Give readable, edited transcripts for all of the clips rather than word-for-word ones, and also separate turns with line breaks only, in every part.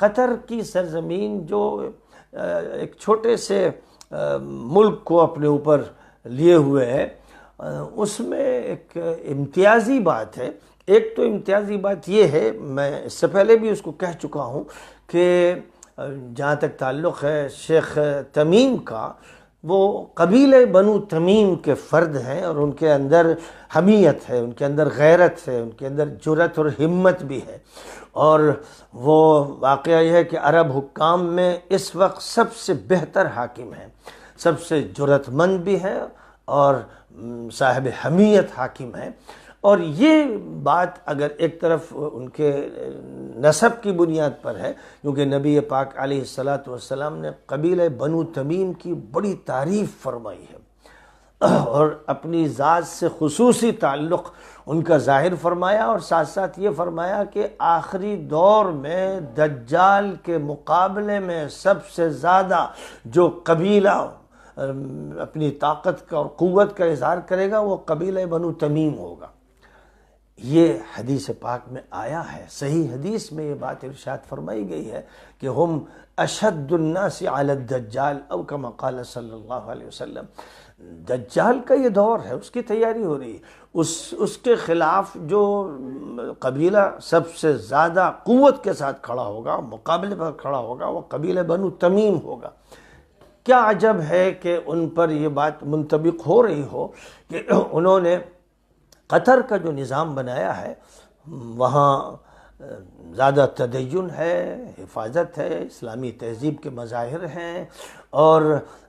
قطر کی سرزمین جو ایک چھوٹے سے ملک کو اپنے اوپر لیے ہوئے ہے، اس میں ایک امتیازی بات ہے. ایک تو امتیازی بات یہ ہے، میں اس سے پہلے بھی اس کو کہہ چکا ہوں، کہ جہاں تک تعلق ہے شیخ تمیم کا، وہ قبیلہ بنو تمیم کے فرد ہیں، اور ان کے اندر حمیت ہے، ان کے اندر غیرت ہے، ان کے اندر جرأت اور ہمت بھی ہے. اور وہ واقعہ یہ ہے کہ عرب حکام میں اس وقت سب سے بہتر حاکم ہیں، سب سے جرأت مند بھی ہیں اور صاحب حمیت حاکم ہیں. اور یہ بات اگر ایک طرف ان کے نسب کی بنیاد پر ہے، کیونکہ نبی پاک علیہ السلام نے قبیلہ بنو تمیم کی بڑی تعریف فرمائی ہے، اور اپنی ذات سے خصوصی تعلق ان کا ظاہر فرمایا، اور ساتھ ساتھ یہ فرمایا کہ آخری دور میں دجال کے مقابلے میں سب سے زیادہ جو قبیلہ اپنی طاقت کا اور قوت کا اظہار کرے گا وہ قبیلہ بنو تمیم ہوگا. یہ حدیث پاک میں آیا ہے، صحیح حدیث میں یہ بات ارشاد فرمائی گئی ہے کہ ہم اشد الناس علی الدجال، او کما قال صلی اللہ علیہ وسلم. دجال کا یہ دور ہے، اس کی تیاری ہو رہی ہے. اس کے خلاف جو قبیلہ سب سے زیادہ قوت کے ساتھ کھڑا ہوگا، مقابلے پر کھڑا ہوگا، وہ قبیلہ بنو تمیم ہوگا. کیا عجب ہے کہ ان پر یہ بات منطبق ہو رہی ہو کہ انہوں نے قطر کا جو نظام بنایا ہے، وہاں زیادہ تدین ہے، حفاظت ہے، اسلامی تہذیب کے مظاہر ہیں، اور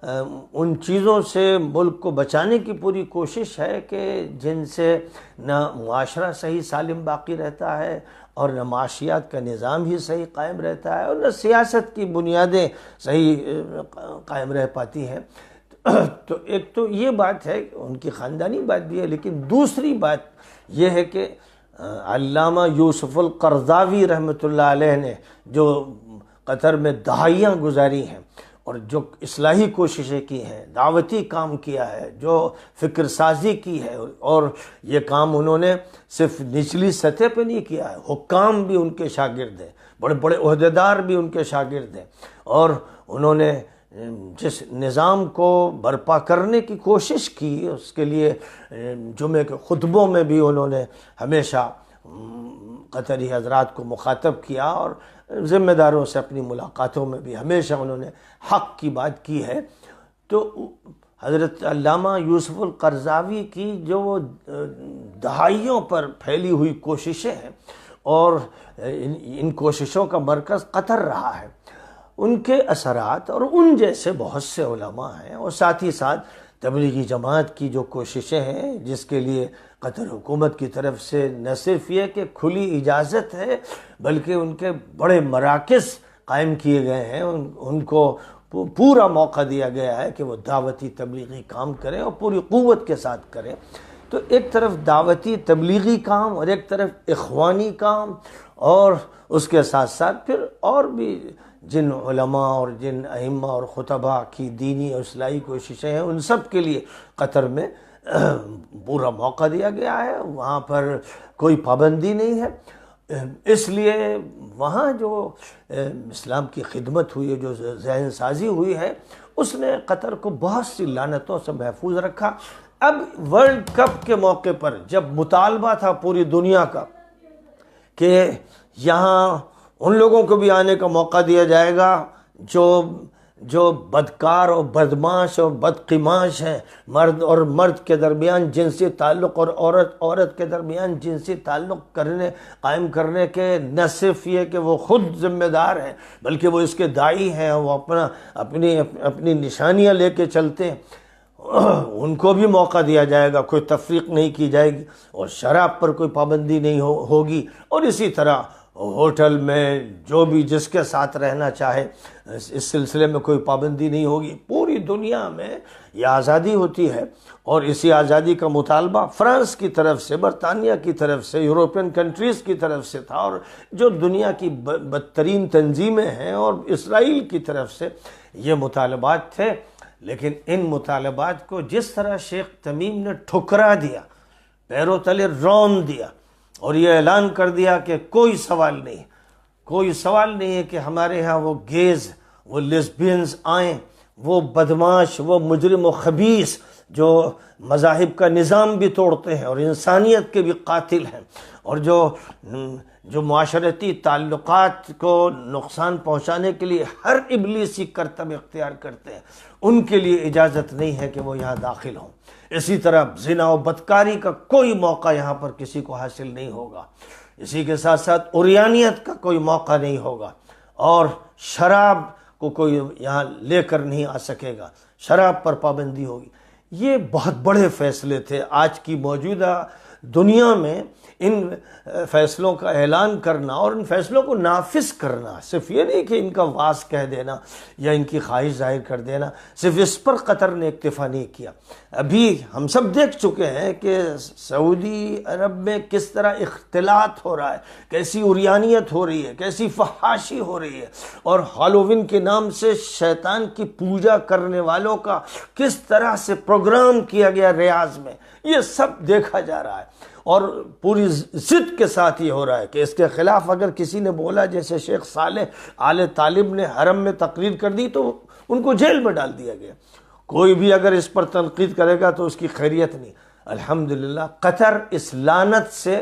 ان چیزوں سے ملک کو بچانے کی پوری کوشش ہے کہ جن سے نہ معاشرہ صحیح سالم باقی رہتا ہے، اور نہ معاشیات کا نظام ہی صحیح قائم رہتا ہے، اور نہ سیاست کی بنیادیں صحیح قائم رہ پاتی ہیں. تو ایک تو یہ بات ہے، ان کی خاندانی بات بھی ہے، لیکن دوسری بات یہ ہے کہ علامہ یوسف القرضاوی رحمۃ اللہ علیہ نے جو قطر میں دہائیاں گزاری ہیں، اور جو اصلاحی کوششیں کی ہیں، دعوتی کام کیا ہے، جو فکر سازی کی ہے، اور یہ کام انہوں نے صرف نچلی سطح پہ نہیں کیا ہے، حکام بھی ان کے شاگرد ہیں، بڑے بڑے عہدیدار بھی ان کے شاگرد ہیں، اور انہوں نے جس نظام کو برپا کرنے کی کوشش کی، اس کے لیے جمعے کے خطبوں میں بھی انہوں نے ہمیشہ قطری حضرات کو مخاطب کیا، اور ذمہ داروں سے اپنی ملاقاتوں میں بھی ہمیشہ انہوں نے حق کی بات کی ہے. تو حضرت علامہ یوسف القرضاوی کی جو دہائیوں پر پھیلی ہوئی کوششیں ہیں، اور ان کوششوں کا مرکز قطر رہا ہے، ان کے اثرات اور ان جیسے بہت سے علماء ہیں، اور ساتھ ہی ساتھ تبلیغی جماعت کی جو کوششیں ہیں، جس کے لیے قطر حکومت کی طرف سے نہ صرف یہ کہ کھلی اجازت ہے، بلکہ ان کے بڑے مراکز قائم کیے گئے ہیں، ان کو پورا موقع دیا گیا ہے کہ وہ دعوتی تبلیغی کام کریں اور پوری قوت کے ساتھ کریں. تو ایک طرف دعوتی تبلیغی کام، اور ایک طرف اخوانی کام، اور اس کے ساتھ ساتھ پھر اور بھی جن علماء اور جن ائمہ اور خطباء کی دینی اور اصلاحی کوششیں ہیں، ان سب کے لیے قطر میں پورا موقع دیا گیا ہے. وہاں پر کوئی پابندی نہیں ہے، اس لیے وہاں جو اسلام کی خدمت ہوئی ہے، جو ذہن سازی ہوئی ہے، اس نے قطر کو بہت سی لعنتوں سے محفوظ رکھا. اب ورلڈ کپ کے موقع پر جب مطالبہ تھا پوری دنیا کا کہ یہاں ان لوگوں کو بھی آنے کا موقع دیا جائے گا جو بدکار اور بدماش اور بدقماش ہیں، مرد اور مرد کے درمیان جنسی تعلق اور عورت کے درمیان جنسی تعلق قائم کرنے کے نہ صرف یہ کہ وہ خود ذمہ دار ہیں، بلکہ وہ اس کے داعی ہیں، وہ اپنی نشانیاں لے کے چلتے ہیں، ان کو بھی موقع دیا جائے گا، کوئی تفریق نہیں کی جائے گی، اور شراب پر کوئی پابندی نہیں ہوگی، اور اسی طرح ہوٹل میں جو بھی جس کے ساتھ رہنا چاہے اس سلسلے میں کوئی پابندی نہیں ہوگی. پوری دنیا میں یہ آزادی ہوتی ہے، اور اسی آزادی کا مطالبہ فرانس کی طرف سے، برطانیہ کی طرف سے، یورپین کنٹریز کی طرف سے تھا، اور جو دنیا کی بدترین تنظیمیں ہیں اور اسرائیل کی طرف سے یہ مطالبات تھے. لیکن ان مطالبات کو جس طرح شیخ تمیم نے ٹھکرا دیا، پیروں تلے رون دیا، اور یہ اعلان کر دیا کہ کوئی سوال نہیں، کوئی سوال نہیں ہے کہ ہمارے ہاں وہ گیز، وہ لیسبینز آئیں، وہ بدماش، وہ مجرم و خبیث جو مذاہب کا نظام بھی توڑتے ہیں اور انسانیت کے بھی قاتل ہیں، اور جو معاشرتی تعلقات کو نقصان پہنچانے کے لیے ہر ابلیسی کرتب اختیار کرتے ہیں، ان کے لیے اجازت نہیں ہے کہ وہ یہاں داخل ہوں۔ اسی طرح زنا و بدکاری کا کوئی موقع یہاں پر کسی کو حاصل نہیں ہوگا، اسی کے ساتھ ساتھ عریانیت کا کوئی موقع نہیں ہوگا، اور شراب کو کوئی یہاں لے کر نہیں آ سکے گا، شراب پر پابندی ہوگی۔ یہ بہت بڑے فیصلے تھے۔ آج کی موجودہ دنیا میں ان فیصلوں کا اعلان کرنا اور ان فیصلوں کو نافذ کرنا، صرف یہ نہیں کہ ان کا واس کہہ دینا یا ان کی خواہش ظاہر کر دینا، صرف اس پر قطر نے اکتفا نہیں کیا۔ ابھی ہم سب دیکھ چکے ہیں کہ سعودی عرب میں کس طرح اختلاط ہو رہا ہے، کیسی عریانیت ہو رہی ہے، کیسی فحاشی ہو رہی ہے، اور ہالووین کے نام سے شیطان کی پوجا کرنے والوں کا کس طرح سے پروگرام کیا گیا ریاض میں، یہ سب دیکھا جا رہا ہے، اور پوری ضد کے ساتھ یہ ہو رہا ہے کہ اس کے خلاف اگر کسی نے بولا، جیسے شیخ صالح آل طالب نے حرم میں تقریر کر دی تو ان کو جیل میں ڈال دیا گیا۔ کوئی بھی اگر اس پر تنقید کرے گا تو اس کی خیریت نہیں۔ الحمدللہ قطر اس لعنت سے،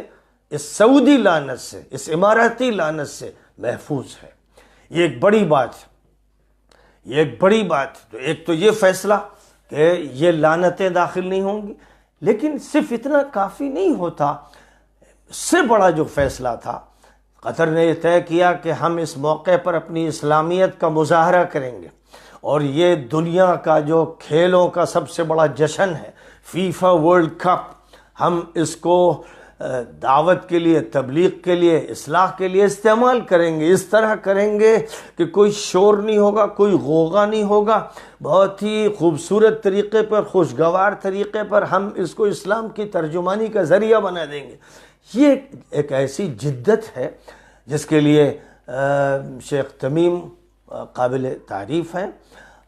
اس سعودی لعنت سے، اس اماراتی لعنت سے محفوظ ہے۔ یہ ایک بڑی بات ہے، یہ ایک بڑی بات۔ تو ایک تو یہ فیصلہ کہ یہ لعنتیں داخل نہیں ہوں گی، لیکن صرف اتنا کافی نہیں ہوتا، اس سے بڑا جو فیصلہ تھا، قطر نے یہ طے کیا کہ ہم اس موقع پر اپنی اسلامیت کا مظاہرہ کریں گے، اور یہ دنیا کا جو کھیلوں کا سب سے بڑا جشن ہے، فیفا ورلڈ کپ، ہم اس کو دعوت کے لیے، تبلیغ کے لیے، اصلاح کے لیے استعمال کریں گے۔ اس طرح کریں گے کہ کوئی شور نہیں ہوگا، کوئی غوغا نہیں ہوگا، بہت ہی خوبصورت طریقے پر، خوشگوار طریقے پر ہم اس کو اسلام کی ترجمانی کا ذریعہ بنا دیں گے۔ یہ ایک ایسی جدت ہے جس کے لیے شیخ تمیم قابل تعریف ہیں،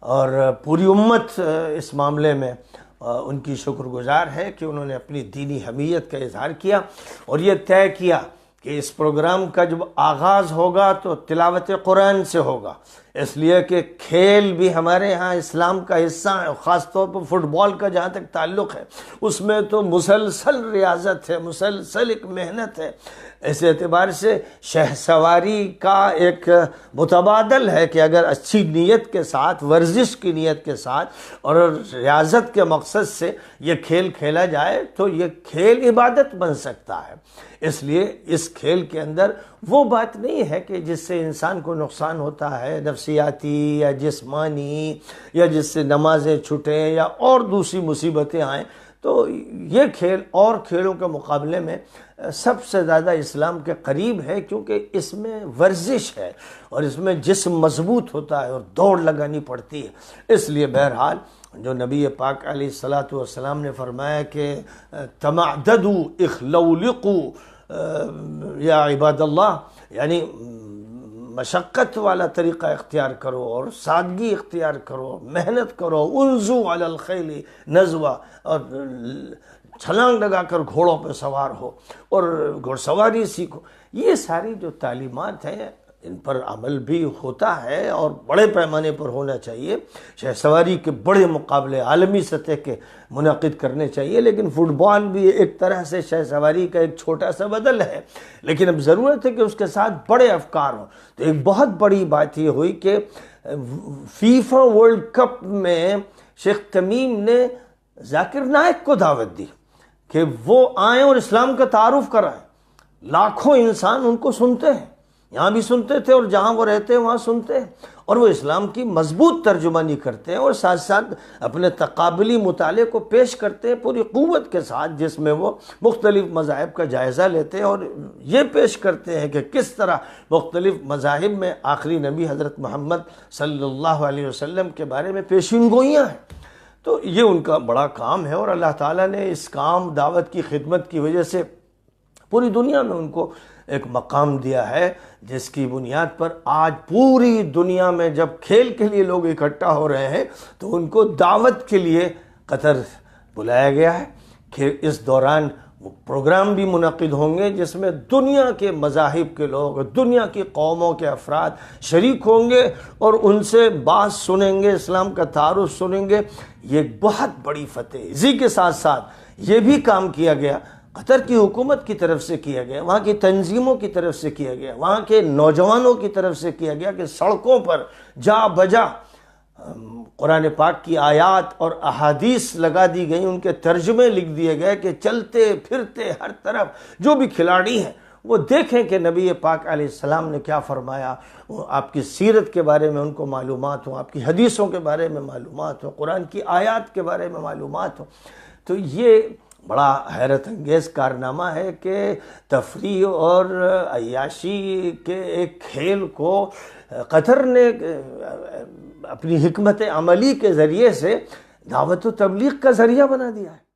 اور پوری امت اس معاملے میں ان کی شکر گزار ہے کہ انہوں نے اپنی دینی حمیت کا اظہار کیا، اور یہ طے کیا کہ اس پروگرام کا جب آغاز ہوگا تو تلاوت قرآن سے ہوگا، اس لیے کہ کھیل بھی ہمارے ہاں اسلام کا حصہ ہے، خاص طور پر فٹ بال کا جہاں تک تعلق ہے، اس میں تو مسلسل ریاضت ہے، مسلسل ایک محنت ہے۔ اس اعتبار سے شہ سواری کا ایک متبادل ہے کہ اگر اچھی نیت کے ساتھ، ورزش کی نیت کے ساتھ اور ریاضت کے مقصد سے یہ کھیل کھیلا جائے تو یہ کھیل عبادت بن سکتا ہے۔ اس لیے اس کھیل کے اندر وہ بات نہیں ہے کہ جس سے انسان کو نقصان ہوتا ہے، نفسیاتی یا جسمانی، یا جس سے نمازیں چھوٹیں یا اور دوسری مصیبتیں آئیں۔ تو یہ کھیل اور کھیلوں کے مقابلے میں سب سے زیادہ اسلام کے قریب ہے، کیونکہ اس میں ورزش ہے اور اس میں جسم مضبوط ہوتا ہے اور دوڑ لگانی پڑتی ہے۔ اس لیے بہرحال جو نبی پاک علیہ الصلاۃ والسلام نے فرمایا کہ تمعددوا اخلولقوا یا عباد اللہ، یعنی مشقت والا طریقہ اختیار کرو اور سادگی اختیار کرو، محنت کرو، انزو علی الخیل نزوا، اور چھلانگ لگا کر گھوڑوں پہ سوار ہو اور گھوڑ سواری سیکھو۔ یہ ساری جو تعلیمات ہیں ان پر عمل بھی ہوتا ہے اور بڑے پیمانے پر ہونا چاہیے۔ شہ سواری کے بڑے مقابلے عالمی سطح کے منعقد کرنے چاہیے، لیکن فٹ بال بھی ایک طرح سے شہ سواری کا ایک چھوٹا سا بدل ہے، لیکن اب ضرورت ہے کہ اس کے ساتھ بڑے افکار ہوں۔ تو ایک بہت بڑی بات یہ ہوئی کہ فیفا ورلڈ کپ میں شیخ تمیم نے ذاکر نائک کو دعوت دی کہ وہ آئیں اور اسلام کا تعارف کرائیں۔ لاکھوں انسان ان کو سنتے ہیں، یہاں بھی سنتے تھے اور جہاں وہ رہتے ہیں وہاں سنتے ہیں، اور وہ اسلام کی مضبوط ترجمانی کرتے ہیں اور ساتھ ساتھ اپنے تقابلی مطالعے کو پیش کرتے ہیں پوری قوت کے ساتھ، جس میں وہ مختلف مذاہب کا جائزہ لیتے ہیں اور یہ پیش کرتے ہیں کہ کس طرح مختلف مذاہب میں آخری نبی حضرت محمد صلی اللہ علیہ وسلم کے بارے میں پیشین گوئیاں ہیں۔ تو یہ ان کا بڑا کام ہے، اور اللہ تعالیٰ نے اس کام دعوت کی خدمت کی وجہ سے پوری دنیا میں ان کو ایک مقام دیا ہے، جس کی بنیاد پر آج پوری دنیا میں جب کھیل کے لیے لوگ اکٹھا ہو رہے ہیں تو ان کو دعوت کے لیے قطر بلایا گیا ہے کہ اس دوران وہ پروگرام بھی منعقد ہوں گے جس میں دنیا کے مذاہب کے لوگ، دنیا کی قوموں کے افراد شریک ہوں گے اور ان سے بات سنیں گے، اسلام کا تعارف سنیں گے۔ یہ ایک بہت بڑی فتح۔ اسی کے ساتھ ساتھ یہ بھی کام کیا گیا، قطر کی حکومت کی طرف سے کیا گیا، وہاں کی تنظیموں کی طرف سے کیا گیا، وہاں کے نوجوانوں کی طرف سے کیا گیا کہ سڑکوں پر جا بجا قرآن پاک کی آیات اور احادیث لگا دی گئی، ان کے ترجمے لکھ دیے گئے کہ چلتے پھرتے ہر طرف جو بھی کھلاڑی ہیں وہ دیکھیں کہ نبی پاک علیہ السلام نے کیا فرمایا، آپ کی سیرت کے بارے میں ان کو معلومات ہوں، آپ کی حدیثوں کے بارے میں معلومات ہوں، قرآن کی آیات کے بارے میں معلومات ہوں۔ تو یہ بڑا حیرت انگیز کارنامہ ہے کہ تفریح اور عیاشی کے ایک کھیل کو قطر نے اپنی حکمت عملی کے ذریعے سے دعوت و تبلیغ کا ذریعہ بنا دیا ہے۔